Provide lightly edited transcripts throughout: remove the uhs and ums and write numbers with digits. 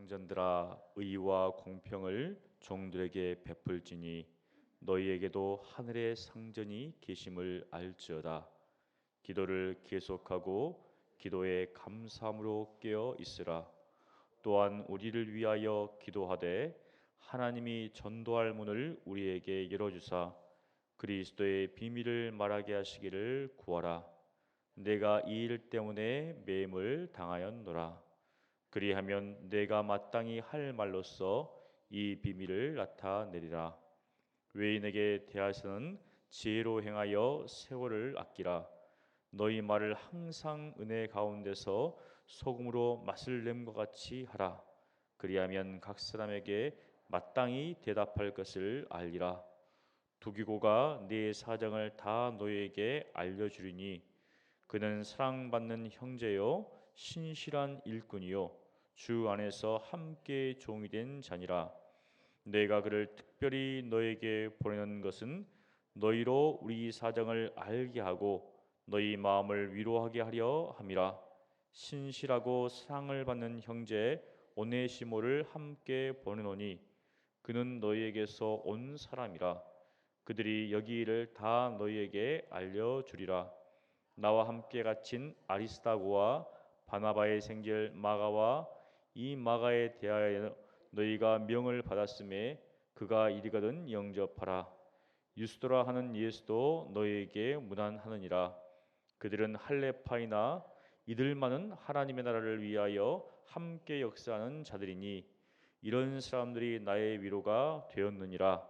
상전들아 의와 공평을 종들에게 베풀지니 너희에게도 하늘의 상전이 계심을 알지어다. 기도를 계속하고 기도에 감사함으로 깨어 있으라. 또한 우리를 위하여 기도하되 하나님이 전도할 문을 우리에게 열어주사 그리스도의 비밀을 말하게 하시기를 구하라. 내가 이 일 때문에 매임을 당하였노라. 그리하면 내가 마땅히 할 말로써 이 비밀을 나타내리라. 외인에게 대하여는 지혜로 행하여 세월을 아끼라. 너희 말을 항상 은혜 가운데서 소금으로 맛을 냄과 같이 하라. 그리하면 각 사람에게 마땅히 대답할 것을 알리라. 두기고가 네 사정을 다 너희에게 알려주리니 그는 사랑받는 형제요 신실한 일꾼이요 주 안에서 함께 종이 된 자니라. 내가 그를 특별히 너에게 보내는 것은 너희로 우리 사정을 알게 하고 너희 마음을 위로하게 하려 함이라. 신실하고 사랑을 받는 형제 오네시모를 함께 보내노니 그는 너희에게서 온 사람이라. 그들이 여기 일을 다 너희에게 알려주리라. 나와 함께 갇힌 아리스다고와 바나바의 생질 마가와 이 마가에 대하여 너희가 명을 받았음에 그가 이르거든 영접하라. 유스도라 하는 예수도 너희에게 문안하느니라. 그들은 할레파이나 이들만은 하나님의 나라를 위하여 함께 역사하는 자들이니 이런 사람들이 나의 위로가 되었느니라.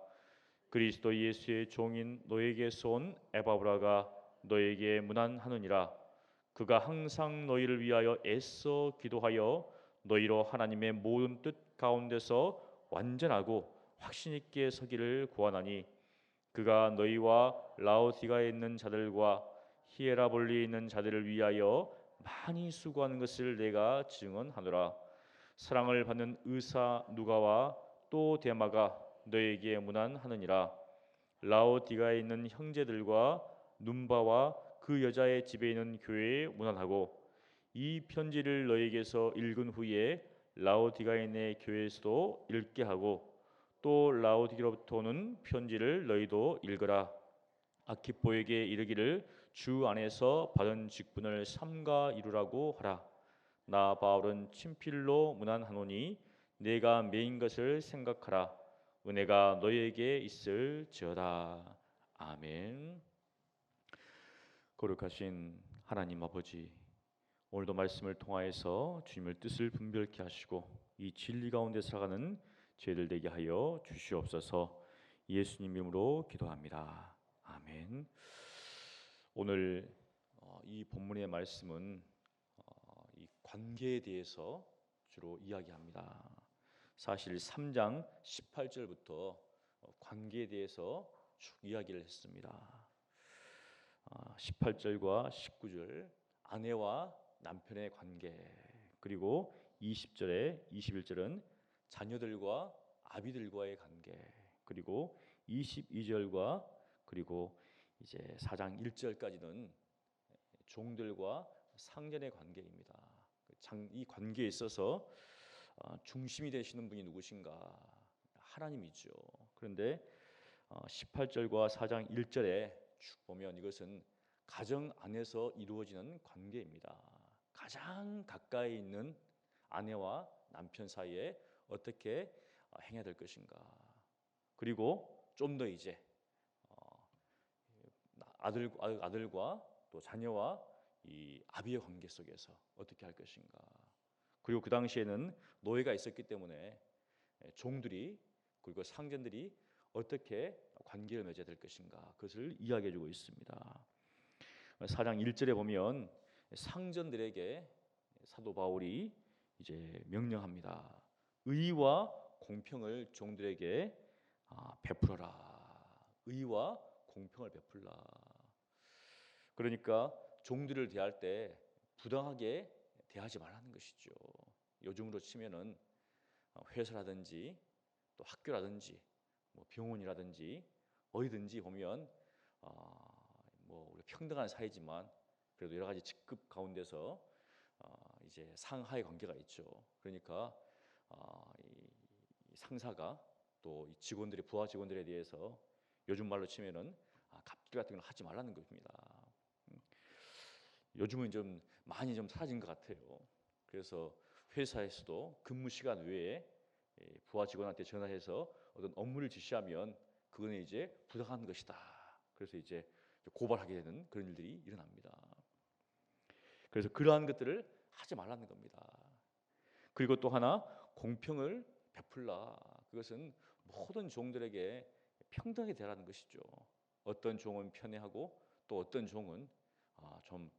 그리스도 예수의 종인 너에게서 온 에바브라가 너에게 문안하느니라. 그가 항상 너희를 위하여 애써 기도하여 너희로 하나님의 모든 뜻 가운데서 완전하고 확신 있게 서기를 구하나니 그가 너희와 라오디가에 있는 자들과 히에라볼리에 있는 자들을 위하여 많이 수고하는 것을 내가 증언하노라. 사랑을 받는 의사 누가와 또 데마가 너에게 문안하느니라. 라오디가에 있는 형제들과 num바와 그 여자의 집에 있는 교회에 문안하고 이 편지를 너에게서 읽은 후에 라오디가인의 교회에서도 읽게 하고 또 라오디가로부터는 편지를 너희도 읽으라. 아키포에게 이르기를 주 안에서 받은 직분을 삼가 이루라고 하라. 나 바울은 친필로 문안하노니 내가 매인 것을 생각하라. 은혜가 너희에게 있을지어다. 아멘. 거룩하신 하나님 아버지, 오늘도 말씀을 통하여서 주님의 뜻을 분별케 하시고 이 진리 가운데 살아가는 죄들 되게 하여 주시옵소서. 예수님 이름으로 기도합니다. 아멘. 오늘 이 본문의 말씀은 이 관계에 대해서 주로 이야기합니다. 사실 3장 18절부터 관계에 대해서 쭉 이야기를 했습니다. 18절과 19절 아내와 남편의 관계, 그리고 20절에 21절은 자녀들과 아비들과의 관계, 그리고 22절과 그리고 이제 4장 1절까지는 종들과 상전의 관계입니다. 이 관계에 있어서 중심이 되시는 분이 누구신가? 하나님이죠. 그런데 18절과 4장 1절에 쭉 보면 이것은 가정 안에서 이루어지는 관계입니다. 가장 가까이 있는 아내와 남편 사이에 어떻게 행해야 될 것인가. 그리고 좀 더 이제 아들과 또 자녀와 이 아비의 관계 속에서 어떻게 할 것인가. 그리고 그 당시에는 노예가 있었기 때문에 종들이 그리고 상전들이 어떻게 관계를 맺어야 될 것인가, 그것을 이야기해주고 있습니다. 4장 1절에 보면 상전들에게 사도 바울이 이제 명령합니다. 의와 공평을 종들에게 베풀어라. 의와 공평을 베풀라. 그러니까 종들을 대할 때 부당하게 대하지 말라는 것이죠. 요즘으로 치면은 회사라든지 또 학교라든지 뭐 병원이라든지 어디든지 보면 뭐 우리가 평등한 사회지만 그래도 여러 가지 직급 가운데서 이제 상하의 관계가 있죠. 그러니까 이 상사가 또 이 직원들의 부하 직원들에 대해서 요즘 말로 치면은 갑질 같은 걸 하지 말라는 겁니다. 요즘은 좀 많이 좀 사라진 것 같아요. 그래서 회사에서도 근무 시간 외에 부하 직원한테 전화해서 어떤 업무를 지시하면 그거는 이제 부당한 것이다. 그래서 이제 고발하게 되는 그런 일들이 일어납니다. 그래서 그러한 것들을 하지 말라는 겁니다. 그리고 또 하나 공평을 베풀라. 그것은 모든 종들에게 평등하게 대하라는 것이죠. 어떤 종은 편애하고 또 어떤 종은 좀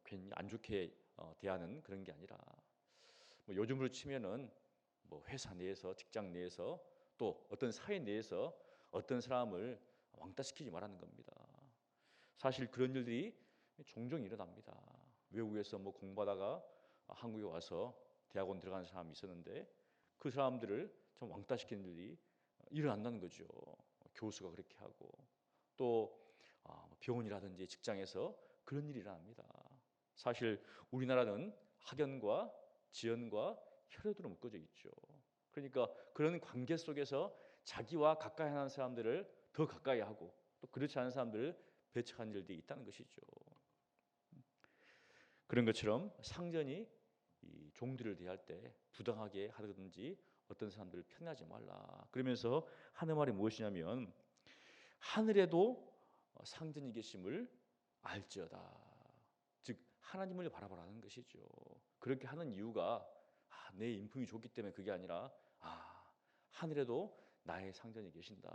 괜히 안 좋게 대하는 그런 게 아니라 뭐 요즘으로 치면은 뭐 회사 내에서 직장 내에서 또 어떤 사회 내에서 어떤 사람을 왕따시키지 말라는 겁니다. 사실 그런 일들이 종종 일어납니다. 외국에서 뭐 공부하다가 한국에 와서 대학원 들어가는 사람이 있었는데 그 사람들을 좀 왕따시키는 일이 일어난다는 거죠. 교수가 그렇게 하고 또 병원이라든지 직장에서 그런 일이 일어납니다. 사실 우리나라는 학연과 지연과 혈연으로 묶어져 있죠. 그러니까 그런 관계 속에서 자기와 가까이 하는 사람들을 더 가까이 하고 또 그렇지 않은 사람들을 배척하는 일들이 있다는 것이죠. 그런 것처럼 상전이 이 종들을 대할 때 부당하게 하든지 어떤 사람들을 편애하지 말라. 그러면서 하는 말이 무엇이냐면 하늘에도 상전이 계심을 알지어다. 즉 하나님을 바라보라는 것이죠. 그렇게 하는 이유가 내 인품이 좋기 때문에 그게 아니라 하늘에도 나의 상전이 계신다.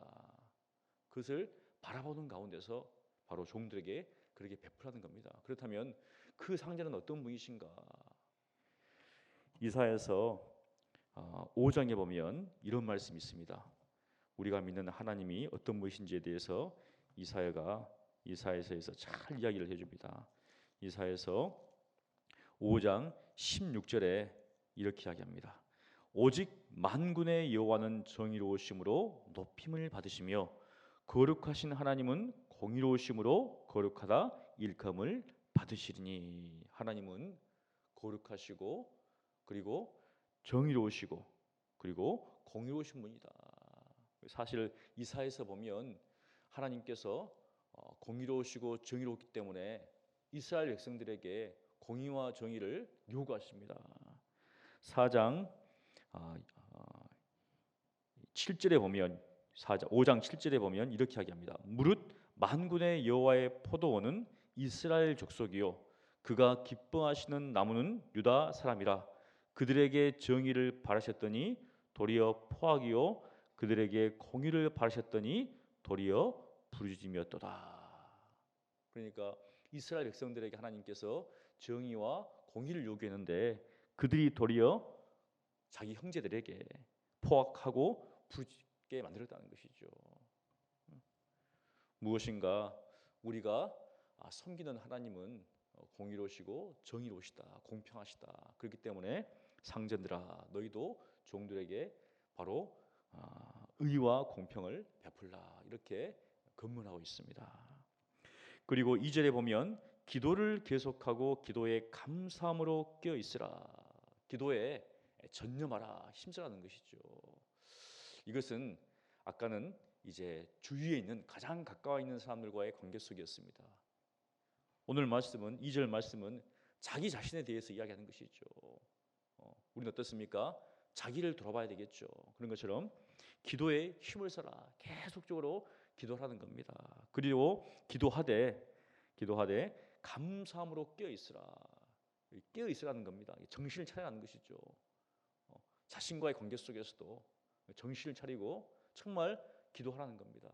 그것을 바라보는 가운데서 바로 종들에게 그렇게 베풀라는 겁니다. 그렇다면 그 상전은 어떤 분이신가? 이사야서 5장에 보면 이런 말씀이 있습니다. 우리가 믿는 하나님이 어떤 분이신지에 대해서 이사야서에서 잘 이야기를 해줍니다. 이사야서 5장 16절에 이렇게 이야기합니다. 오직 만군의 여호와는 정의로우심으로 높임을 받으시며 거룩하신 하나님은 공의로우심으로 거룩하다 일감을 받으시리니. 하나님은 거룩하시고 그리고 정의로우시고 그리고 공의로우신 분이다. 사실 이사야에서 보면 하나님께서 공의로우시고 정의롭기 때문에 이스라엘 백성들에게 공의와 정의를 요구하십니다. 4장 7절에 보면 5장 7절에 보면 이렇게 이야기합니다. 무릇 만군의 여호와의 포도원은 이스라엘 족속이요 그가 기뻐하시는 나무는 유다 사람이라. 그들에게 정의를 바라셨더니 도리어 포악이요 그들에게 공의를 바라셨더니 도리어 부르짖음이었도다. 그러니까 이스라엘 백성들에게 하나님께서 정의와 공의를 요구했는데 그들이 도리어 자기 형제들에게 포악하고 부르짖게 만들었다는 것이죠. 무엇인가 우리가 섬기는 하나님은 공의로우시고 정의로우시다, 공평하시다. 그렇기 때문에 상전들아 너희도 종들에게 바로 의와 공평을 베풀라 이렇게 권면하고 있습니다. 그리고 2절에 보면 기도를 계속하고 기도에 감사함으로 깨어 있으라. 기도에 전념하라, 힘쓰라는 것이죠. 이것은 아까는 이제 주위에 있는 가장 가까워 있는 사람들과의 관계 속이었습니다. 오늘 말씀은 2절 말씀은 자기 자신에 대해서 이야기하는 것이죠. 우리는 어떻습니까? 자기를 돌아봐야 되겠죠. 그런 것처럼 기도에 힘을 써라. 계속적으로 기도하는 겁니다. 그리고 기도하되 감사함으로 깨어 있으라. 깨어 있으라는 겁니다. 정신을 차리라는 것이죠. 자신과의 관계 속에서도 정신을 차리고 정말 기도하라는 겁니다.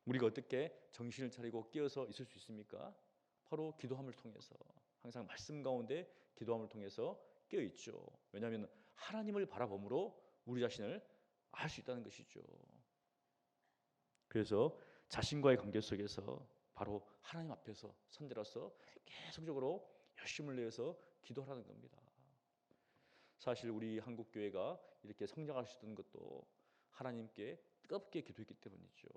우리가 어떻게 정신을 차리고 깨어서 있을 수 있습니까? 바로 기도함을 통해서 항상 말씀 가운데 기도함을 통해서 깨어 있죠. 왜냐하면 하나님을 바라봄으로 우리 자신을 알 수 있다는 것이죠. 그래서 자신과의 관계 속에서 바로 하나님 앞에서 선들어서 계속적으로 열심을 내어서 기도하라는 겁니다. 사실 우리 한국 교회가 이렇게 성장할 수 있는 것도 하나님께 뜨겁게 기도했기 때문이죠.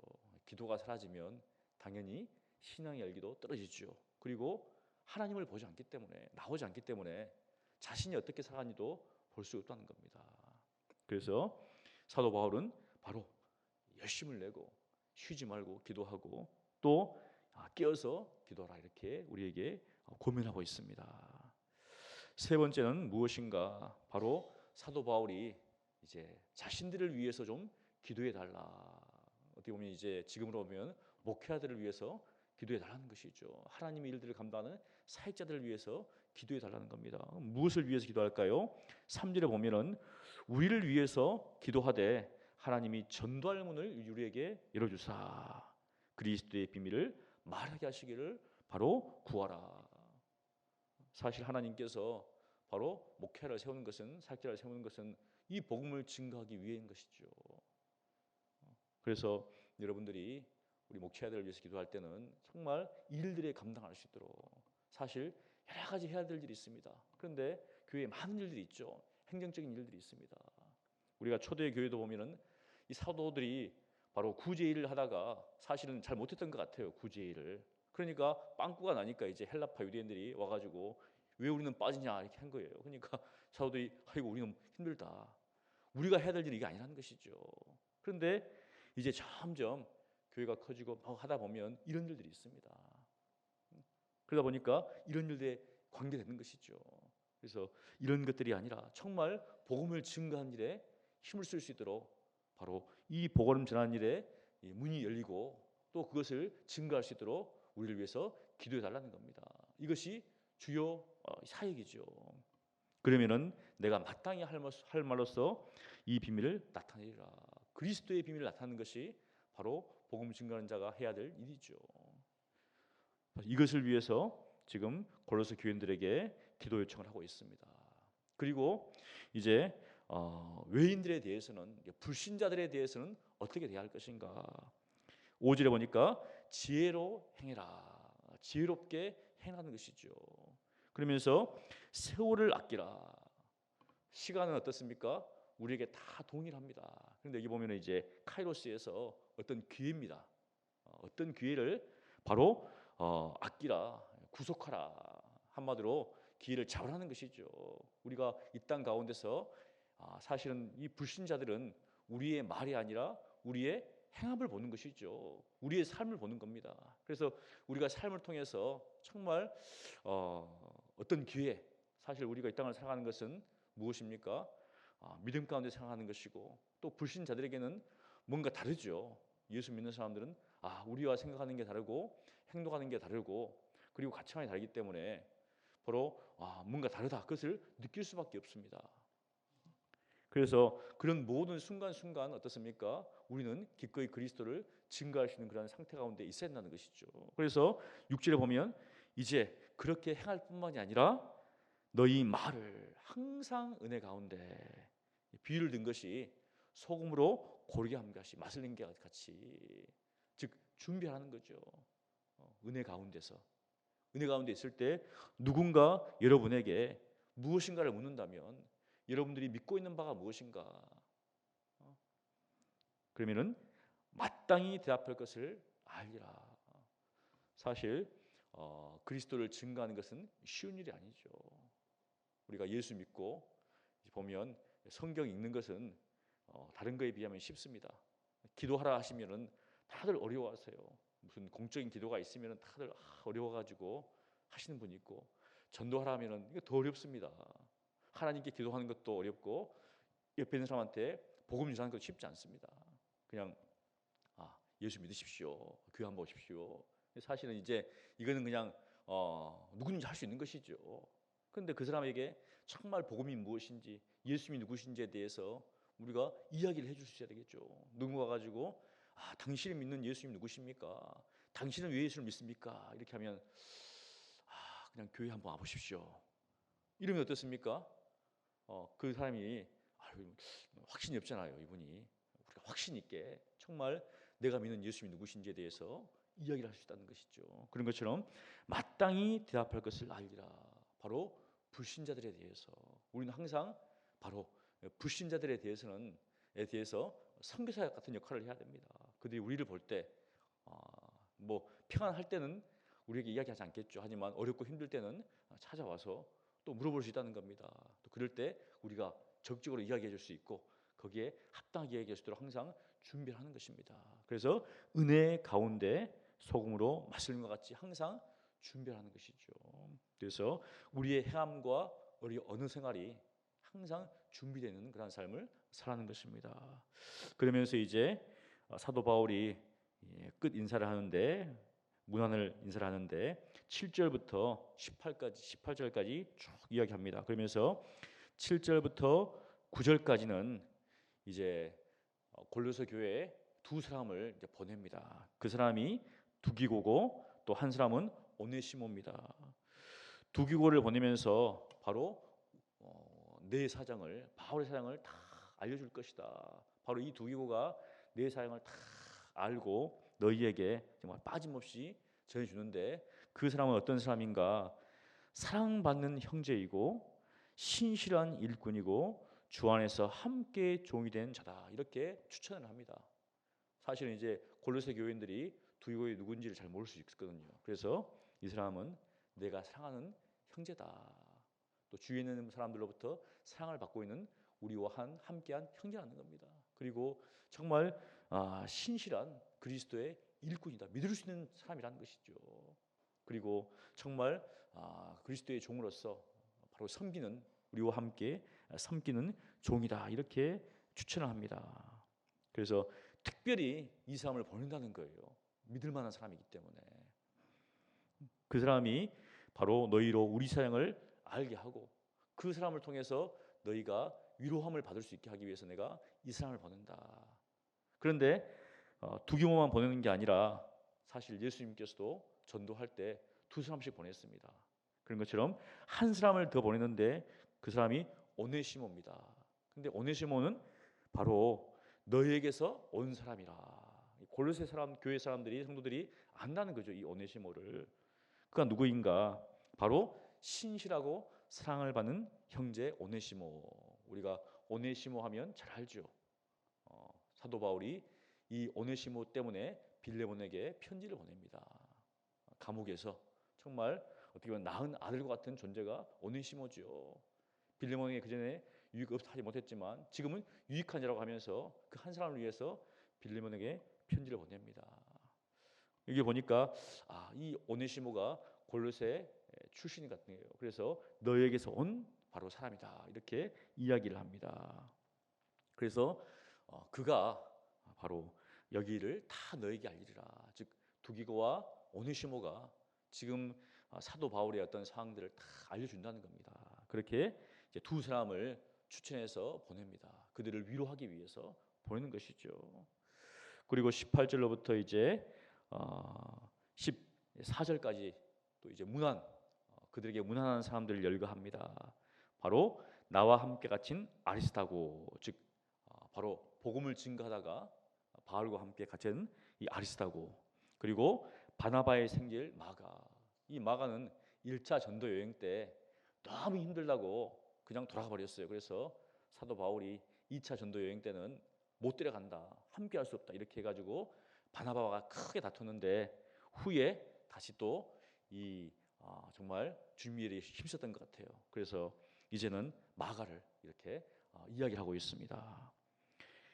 기도가 사라지면 당연히 신앙의 열기도 떨어지죠. 그리고 하나님을 보지 않기 때문에 나오지 않기 때문에 자신이 어떻게 살았는지도 볼 수 없다는 겁니다. 그래서 사도 바울은 바로 열심을 내고 쉬지 말고 기도하고 또 깨어서 기도하라 이렇게 우리에게 고민하고 있습니다. 세 번째는 무엇인가? 바로 사도 바울이 이제 자신들을 위해서 좀 기도해 달라. 어떻게 보면 이제 지금으로 보면 목회자들을 위해서 기도해 달라는 것이죠. 하나님의 일들을 감당하는 사역자들을 위해서 기도해 달라는 겁니다. 무엇을 위해서 기도할까요? 3절에 보면은 우리를 위해서 기도하되 하나님이 전도할 문을 우리에게 열어주사 그리스도의 비밀을 말하게 하시기를 바로 구하라. 사실 하나님께서 바로 목회를 세우는 것은 사역자를 세우는 것은 이 복음을 증거하기 위해인 것이죠. 그래서 여러분들이 우리 목회자들을 위해서 기도할 때는 정말 일들에 감당할 수 있도록 사실 여러 가지 해야 될 일이 있습니다. 그런데 교회에 많은 일들이 있죠. 행정적인 일들이 있습니다. 우리가 초대 교회도 보면은 이 사도들이 바로 구제 일을 하다가 사실은 잘 못했던 것 같아요. 구제 일을. 그러니까 빵꾸가 나니까 이제 헬라파 유대인들이 와가지고 왜 우리는 빠지냐 이렇게 한 거예요. 그러니까 사도들이 아이고 우리는 힘들다. 우리가 해야 될 일이 이게 아니라는 것이죠. 그런데 이제 점점 교회가 커지고 하다 보면 이런 일들이 있습니다. 그러다 보니까 이런 일들에 관계되는 것이죠. 그래서 이런 것들이 아니라 정말 복음을 증거하는 일에 힘을 쓸 수 있도록 바로 이 복음 전하는 일에 문이 열리고 또 그것을 증거할 수 있도록 우리를 위해서 기도해 달라는 겁니다. 이것이 주요 사역이죠. 그러면은 내가 마땅히 할 말로서 이 비밀을 나타내리라. 그리스도의 비밀을 나타내는 것이 바로 복음 증거하는 자가 해야 될 일이죠. 이것을 위해서 지금 골로새 교인들에게 기도 요청을 하고 있습니다. 그리고 이제 외인들에 대해서는 불신자들에 대해서는 어떻게 대할 것인가? 5절에 보니까 지혜로 행해라. 지혜롭게 행하는 것이죠. 그러면서 세월을 아끼라. 시간은 어떻습니까? 우리에게 다 동일합니다. 그런데 여기 보면 이제 카이로스에서 어떤 기회입니다. 어떤 기회를 바로 아끼라, 구속하라. 한마디로 기회를 잡으라는 것이죠. 우리가 이 땅 가운데서 사실은 이 불신자들은 우리의 말이 아니라 우리의 행함을 보는 것이죠. 우리의 삶을 보는 겁니다. 그래서 우리가 삶을 통해서 정말 어떤 기회, 사실 우리가 이 땅을 살아가는 것은 무엇입니까? 믿음 가운데 살아가는 것이고 또 불신자들에게는 뭔가 다르죠. 예수 믿는 사람들은 우리와 생각하는 게 다르고 행동하는 게 다르고 그리고 가치관이 다르기 때문에 바로 뭔가 다르다. 그것을 느낄 수밖에 없습니다. 그래서 그런 모든 순간순간 어떻습니까? 우리는 기꺼이 그리스도를 증거할 수 있는 그런 상태 가운데 있어야 한다는 것이죠. 그래서 6절에 보면 이제 그렇게 행할 뿐만이 아니라 너희 말을 항상 은혜 가운데 비유를 든 것이 소금으로 고르게 함 같이 맛을 낸 게 같이 즉 준비하는 거죠. 은혜 가운데서 은혜 가운데 있을 때 누군가 여러분에게 무엇인가를 묻는다면 여러분들이 믿고 있는 바가 무엇인가? 그러면은 마땅히 대답할 것을 알리라. 사실 그리스도를 증거하는 것은 쉬운 일이 아니죠. 우리가 예수 믿고 보면 성경 읽는 것은 다른 거에 비하면 쉽습니다. 기도하라 하시면은 다들 어려워하세요. 무슨 공적인 기도가 있으면은 다들 어려워가지고 하시는 분이 있고 전도하라 하면은 이게 더 어렵습니다. 하나님께 기도하는 것도 어렵고 옆에 있는 사람한테 복음 전하는 것도 쉽지 않습니다. 그냥 예수 믿으십시오. 교회 한번 오십시오. 사실은 이제 이거는 그냥 누구든지 할 수 있는 것이죠. 그런데 그 사람에게 정말 복음이 무엇인지 예수님이 누구신지에 대해서 우리가 이야기를 해줄 수 있어야 되겠죠. 누군가 가지고 당신이 믿는 예수님 누구십니까? 당신은 왜 예수를 믿습니까? 이렇게 하면 그냥 교회 한번 와보십시오. 이러면 어떻습니까? 그 사람이 확신이 없잖아요. 이분이 우리가 확신 있게 정말 내가 믿는 예수님이 누구신지에 대해서 이야기를 할 수 있다는 것이죠. 그런 것처럼 마땅히 대답할 것을 알리라. 바로 불신자들에 대해서 우리는 항상 바로 불신자들에 대해서 선교사 같은 역할을 해야 됩니다. 그들이 우리를 볼 때 뭐 평안할 때는 우리에게 이야기하지 않겠죠. 하지만 어렵고 힘들 때는 찾아와서 또 물어볼 수 있다는 겁니다. 또 또 그럴 때 우리가 적극적으로 이야기해 줄 수 있고 거기에 합당하게 이야기할 수 있도록 항상 준비를 하는 것입니다. 그래서 은혜 가운데 소금으로 맛있는 것 같이 항상 준비를 하는 것이죠. 그래서 우리의 행함과 우리 어느 생활이 항상 준비되는 그런 삶을 살아가는 것입니다. 그러면서 이제 사도 바울이 끝 인사를 하는데 문안을 인사를 하는데 7절부터 18절까지 쭉 이야기합니다. 그러면서 7절부터 9절까지는 이제 골로새 교회에 두 사람을 이제 보냅니다. 그 사람이 두기고고 또 한 사람은 오네시모입니다. 두기고를 보내면서 바로 내 사정을 바울의 사정을 다 알려줄 것이다. 바로 이 두기고가 내 사정을 다 알고 너희에게 정말 빠짐없이 전해주는데 그 사람은 어떤 사람인가? 사랑받는 형제이고 신실한 일꾼이고 주 안에서 함께 종이 된 자다. 이렇게 추천을 합니다. 사실은 이제 골로새 교인들이 두기고가 누군지를 잘 모를 수 있거든요. 그래서 이 사람은 내가 사랑하는 형제다. 또 주위에 있는 사람들로부터 사랑을 받고 있는 우리와 함께한 형제라는 겁니다. 그리고 정말 신실한 그리스도의 일꾼이다. 믿을 수 있는 사람이라는 것이죠. 그리고 정말 그리스도의 종으로서 바로 섬기는 우리와 함께 섬기는 종이다. 이렇게 추천을 합니다. 그래서 특별히 이 사람을 보낸다는 거예요. 믿을 만한 사람이기 때문에. 그 사람이 바로 너희로 우리 사정을 알게 하고 그 사람을 통해서 너희가 위로함을 받을 수 있게 하기 위해서 내가 이 사람을 보낸다. 그런데 두기모만 보내는 게 아니라 사실 예수님께서도 전도할 때 두 사람씩 보냈습니다. 그런 것처럼 한 사람을 더 보냈는데 그 사람이 오네시모입니다. 근데 오네시모는 바로 너희에게서 온 사람이라. 골로새 사람, 교회 사람들이 성도들이 안다는 거죠. 이 오네시모를. 그가 누구인가? 바로 신실하고 사랑을 받는 형제 오네시모. 우리가 오네시모 하면 잘 알죠. 사도 바울이 이 오네시모 때문에 빌레몬에게 편지를 보냅니다. 감옥에서 정말 어떻게 보면 낳은 아들과 같은 존재가 오네시모죠. 빌레몬에게 그전에 유익하지 못했지만 지금은 유익한 자라고 하면서 그 한 사람을 위해서 빌레몬에게 편지를 보냅니다. 여기 보니까 이 오네시모가 골로새 출신이 같은 거예요. 그래서 너에게서 온 바로 사람이다. 이렇게 이야기를 합니다. 그래서 그가 바로 여기를 다 너에게 알리리라. 즉 두기고와 오네시모가 지금 사도 바울의 어떤 사항들을 다 알려준다는 겁니다. 그렇게 이제 두 사람을 추천해서 보냅니다. 그들을 위로하기 위해서 보내는 것이죠. 그리고 18절로부터 이제 14절까지 또 이제 문안 그들에게 문안하는 사람들을 열거합니다. 바로 나와 함께 갇힌 아리스타고 즉 바로 복음을 증거하다가 바울과 함께 갇힌 이 아리스타고 그리고 바나바의 생질 마가. 이 마가는 1차 전도 여행 때 너무 힘들다고 그냥 돌아가 버렸어요. 그래서 사도 바울이 2차 전도 여행 때는 못 데려간다. 함께 할 수 없다. 이렇게 해가지고 바나바가 크게 다퉜는데 후에 다시 또 이 정말 준비에 힘썼던 것 같아요. 그래서 이제는 마가를 이렇게 이야기를 하고 있습니다.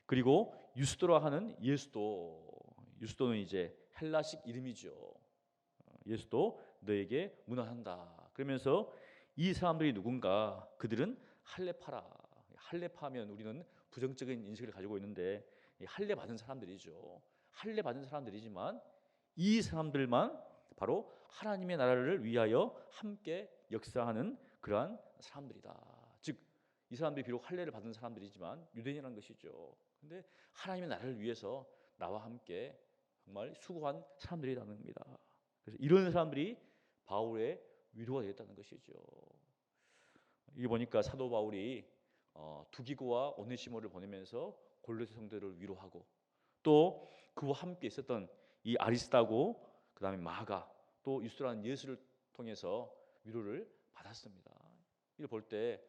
그리고 유스도라 하는 유스도는 이제 헬라식 이름이죠. 예수도 너에게 문안한다. 그러면서 이 사람들이 누군가? 그들은 할례파라. 할례파면 우리는 부정적인 인식을 가지고 있는데 할례 받은 사람들이죠. 할례 받은 사람들이지만 이 사람들만 바로 하나님의 나라를 위하여 함께 역사하는 그러한 사람들이다. 즉 이 사람들이 비록 할례를 받은 사람들이지만 유대인이라는 것이죠. 근데 하나님의 나라를 위해서 나와 함께 정말 수고한 사람들이라는 겁니다. 그래서 이런 사람들이 바울의 위로가 되었다는 것이죠. 이게 보니까 사도 바울이 두기고와 오네시모를 보내면서 골로새 성도를 위로하고 또 그와 함께 있었던 이 아리스타고 그다음에 마가 또 유스도라는 예수를 통해서 위로를 받았습니다. 이걸 볼 때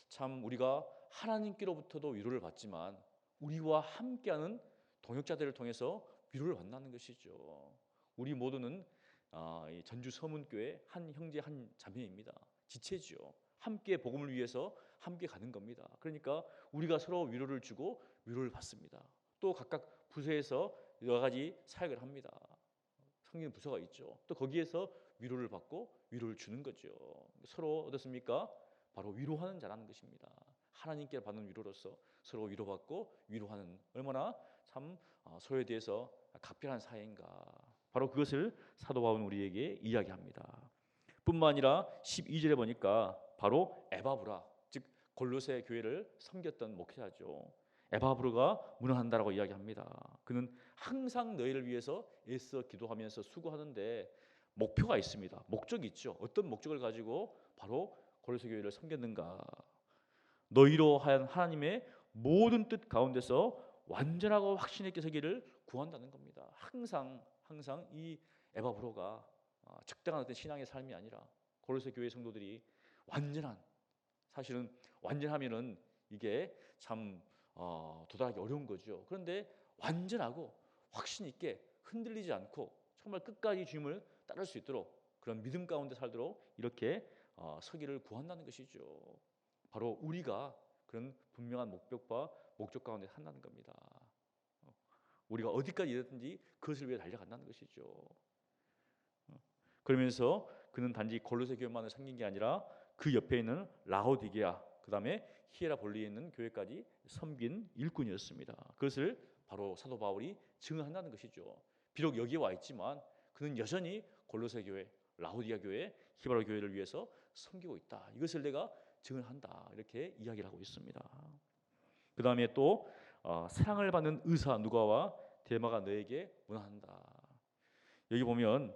참 우리가 하나님께로부터도 위로를 받지만 우리와 함께하는 동역자들을 통해서 위로를 받는 것이죠. 우리 모두는 전주 서문교회 한 형제 한 자매입니다. 지체지요. 함께 복음을 위해서 함께 가는 겁니다. 그러니까 우리가 서로 위로를 주고 위로를 받습니다. 또 각각 부서에서 여러 가지 사역을 합니다. 성경 부서가 있죠. 또 거기에서 위로를 받고 위로를 주는 거죠. 서로 어떻습니까? 바로 위로하는 자라는 것입니다. 하나님께 받는 위로로서 서로 위로받고 위로하는, 얼마나 참 서로에 대해서 각별한 사이인가. 바로 그것을 사도 바울은 우리에게 이야기합니다. 뿐만 아니라 12절에 보니까 바로 에바브라, 즉 골로새 교회를 섬겼던 목회자죠. 에바브르가 무능한다라고 이야기합니다. 그는 항상 너희를 위해서 애써 기도하면서 수고하는데 목표가 있습니다. 목적이 있죠. 어떤 목적을 가지고 바로 골로새 교회를 섬겼는가? 너희로 하여 하나님의 모든 뜻 가운데서 완전하고 확신 있게 서기를 구한다는 겁니다. 항상 이 에바브로가 적당한 어떤 신앙의 삶이 아니라 골로새 교회 성도들이 완전한, 사실은 완전하면은 이게 참 도달하기 어려운 거죠. 그런데 완전하고 확신 있게 흔들리지 않고 정말 끝까지 주님을 따를 수 있도록 그런 믿음 가운데 살도록 이렇게 서기를 구한다는 것이죠. 바로 우리가 그런 분명한 목표와 목적 가운데 산다는 겁니다. 우리가 어디까지 이르든지 그것을 위해 달려간다는 것이죠. 그러면서 그는 단지 골로새 교회만을 섬긴 게 아니라 그 옆에 있는 라오디게아, 그 다음에 히에라볼리에 있는 교회까지 섬긴 일꾼이었습니다. 그것을 바로 사도 바울이 증언한다는 것이죠. 비록 여기에 와 있지만 그는 여전히 골로새 교회, 라오디게아 교회, 히브리 교회를 위해서 섬기고 있다. 이것을 내가 증언한다. 이렇게 이야기를 하고 있습니다. 그 다음에 또 사랑을 받는 의사 누가와 데마가 너에게 문안한다. 여기 보면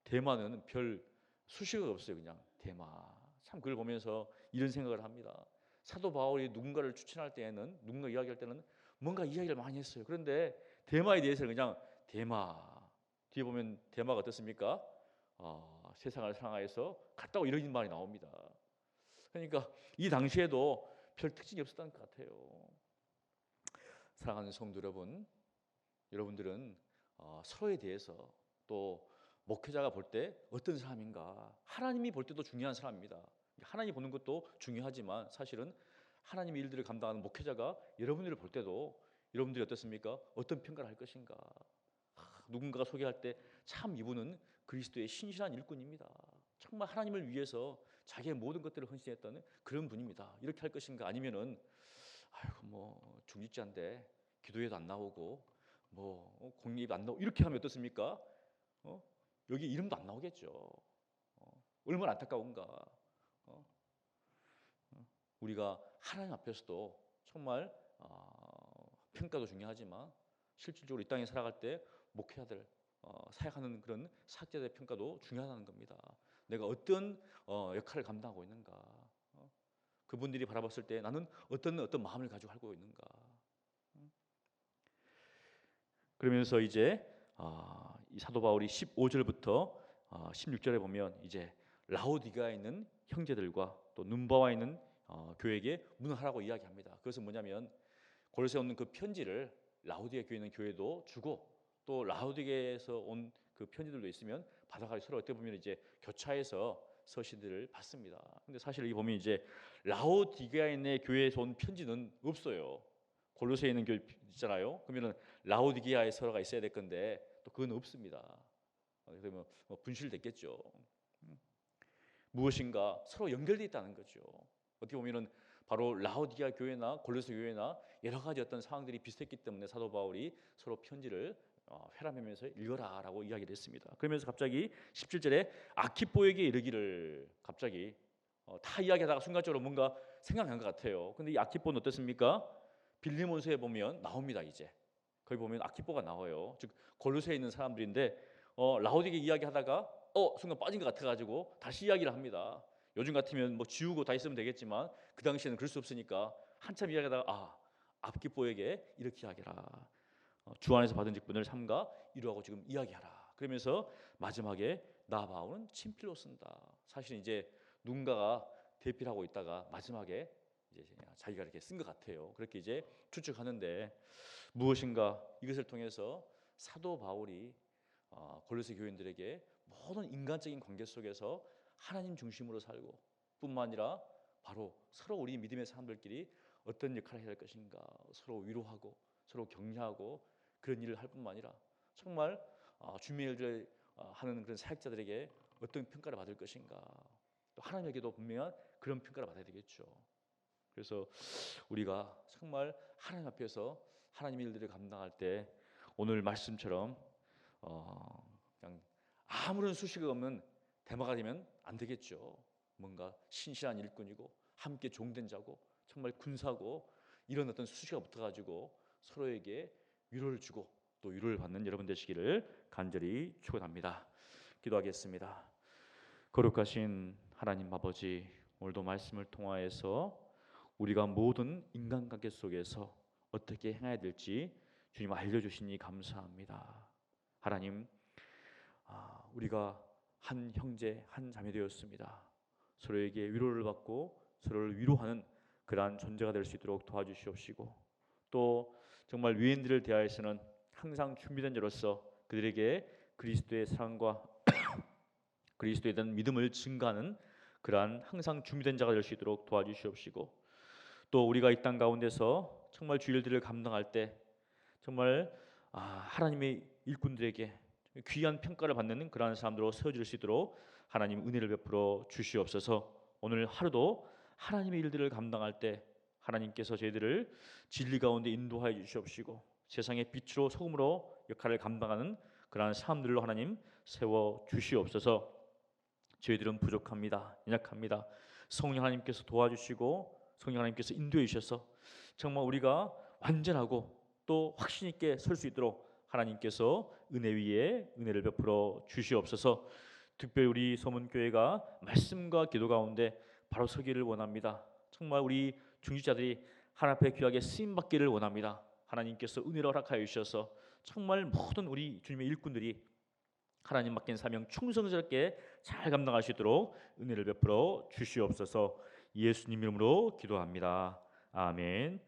데마는 별 수식어가 없어요. 그냥 데마. 참 그걸 보면서 이런 생각을 합니다. 사도 바울이 누군가를 추천할 때에는, 누군가 이야기할 때는 뭔가 이야기를 많이 했어요. 그런데 데마에 대해서는 그냥 데마. 뒤에 보면 데마가 어떻습니까? 세상을 사랑하여서 갔다고 이런 말이 나옵니다. 그러니까 이 당시에도 별 특징이 없었던 것 같아요. 사랑하는 성도 여러분, 여러분들은 서로에 대해서, 또 목회자가 볼 때 어떤 사람인가, 하나님이 볼 때도 중요한 사람입니다. 하나님이 보는 것도 중요하지만 사실은 하나님의 일들을 감당하는 목회자가 여러분들을 볼 때도 여러분들이 어떻습니까? 어떤 평가를 할 것인가. 누군가가 소개할 때 참 이분은 그리스도의 신실한 일꾼입니다. 정말 하나님을 위해서 자기의 모든 것들을 헌신했다는 그런 분입니다. 이렇게 할 것인가, 아니면은 아이고 뭐 중직자인데 기도에도 안 나오고 뭐 공립 안 나오고 이렇게 하면 어떻습니까? 여기 이름도 안 나오겠죠. 얼마나 안타까운가. 우리가 하나님 앞에서도 정말 평가도 중요하지만 실질적으로 이 땅에 살아갈 때 목회자들 사역하는 그런 사역자들의 평가도 중요하다는 겁니다. 내가 어떤 역할을 감당하고 있는가, 그분들이 바라봤을 때 나는 어떤 마음을 가지고 살고 있는가. 그러면서 이제 이 사도 바울이 15절부터 16절에 보면 이제 라오디게아에 있는 형제들과 또 눈바와 있는 교회에게 문안하라고 이야기합니다. 그것은 뭐냐면 골로새에 오는 그 편지를 라오디게아 교회 있는 교회도 주고, 또 라오디게아에서 온 그 편지들도 있으면 받아가지고 서로 어떻게 보면 이제 교차해서 서신들을 받습니다. 근데 사실 여기 보면 이제 라오디게아에 있는 교회에서 온 편지는 없어요. 골로새에 있는 교회 있잖아요. 그러면은 라오디게아에 서로가 있어야 될 건데 또 그건 없습니다. 그러면 분실됐겠죠. 무엇인가 서로 연결되어 있다는 거죠. 어떻게 보면은 바로 라오디게아 교회나 골로새 교회나 여러 가지 어떤 상황들이 비슷했기 때문에 사도 바울이 서로 편지를 회람하면서 읽어라라고 이야기를 했습니다. 그러면서 갑자기 17절에 아키포에게 이르기를, 갑자기 다 이야기하다가 순간적으로 뭔가 생각난 것 같아요. 근데 이 아키포는 어떻습니까? 빌레몬서에 보면 나옵니다. 이제 거기 보면 아키포가 나와요. 즉 골로새에 있는 사람들인데 라오디게 이야기하다가 순간 빠진 것 같아가지고 다시 이야기를 합니다. 요즘 같으면 뭐 지우고 다 있으면 되겠지만 그 당시에는 그럴 수 없으니까 한참 이야기하다가 아키포에게 이렇게 이야기하라. 주 안에서 받은 직분을 삼가 이루하고 지금 이야기하라. 그러면서 마지막에 나 바울은 친필로 쓴다. 사실은 이제 누군가가 대필하고 있다가 마지막에 이제 자기가 이렇게 쓴 것 같아요. 그렇게 이제 추측하는데, 무엇인가 이것을 통해서 사도 바울이 골로새 교인들에게 모든 인간적인 관계 속에서 하나님 중심으로 살고, 뿐만 아니라 바로 서로 우리 믿음의 사람들끼리 어떤 역할을 해야 할 것인가, 서로 위로하고 서로 격려하고 그런 일을 할 뿐만 아니라 정말 주님의 일을 하는 그런 사역자들에게 어떤 평가를 받을 것인가, 또 하나님에게도 분명한 그런 평가를 받아야 되겠죠. 그래서 우리가 정말 하나님 앞에서 하나님의 일들을 감당할 때 오늘 말씀처럼 그냥 아무런 수식이 없는 대마가 되면 안 되겠죠. 뭔가 신실한 일꾼이고 함께 종된 자고 정말 군사고 이런 어떤 수식가 붙어가지고 서로에게 위로를 주고 또 위로를 받는 여러분 되시기를 간절히 축원합니다. 기도하겠습니다. 거룩하신 하나님 아버지, 오늘도 말씀을 통하여서 우리가 모든 인간관계 속에서 어떻게 행해야 될지 주님 알려주시니 감사합니다. 하나님, 우리가 한 형제 한 자매 되었습니다. 서로에게 위로를 받고 서로를 위로하는 그러한 존재가 될 수 있도록 도와주시옵시고, 또 정말 위인들을 대하여서는 항상 준비된 자로서 그들에게 그리스도의 사랑과 그리스도에 대한 믿음을 증가하는 그러한 항상 준비된 자가 될 수 있도록 도와주시옵시고, 또 우리가 이 땅 가운데서 정말 주 일들을 감당할 때 정말 하나님의 일꾼들에게 귀한 평가를 받는 그러한 사람들로 세워질 수 있도록 하나님 은혜를 베풀어 주시옵소서. 오늘 하루도 하나님의 일들을 감당할 때 하나님께서 저희들을 진리 가운데 인도하여 주시옵시고 세상의 빛으로 소금으로 역할을 감당하는 그러한 사람들로 하나님 세워 주시옵소서. 저희들은 부족합니다. 연약합니다. 성령 하나님께서 도와주시고 성령 하나님께서 인도해 주셔서 정말 우리가 완전하고 또 확신 있게 설 수 있도록 하나님께서 은혜 위에 은혜를 베풀어 주시옵소서. 특별히 우리 소문교회가 말씀과 기도 가운데 바로 서기를 원합니다. 정말 우리 중직자들이 하나님 앞에 귀하게 쓰임받기를 원합니다. 하나님께서 은혜를 허락하여 주셔서 정말 모든 우리 주님의 일꾼들이 하나님 맡긴 사명 충성스럽게 잘 감당할 수 있도록 은혜를 베풀어 주시옵소서. 예수님 이름으로 기도합니다. 아멘.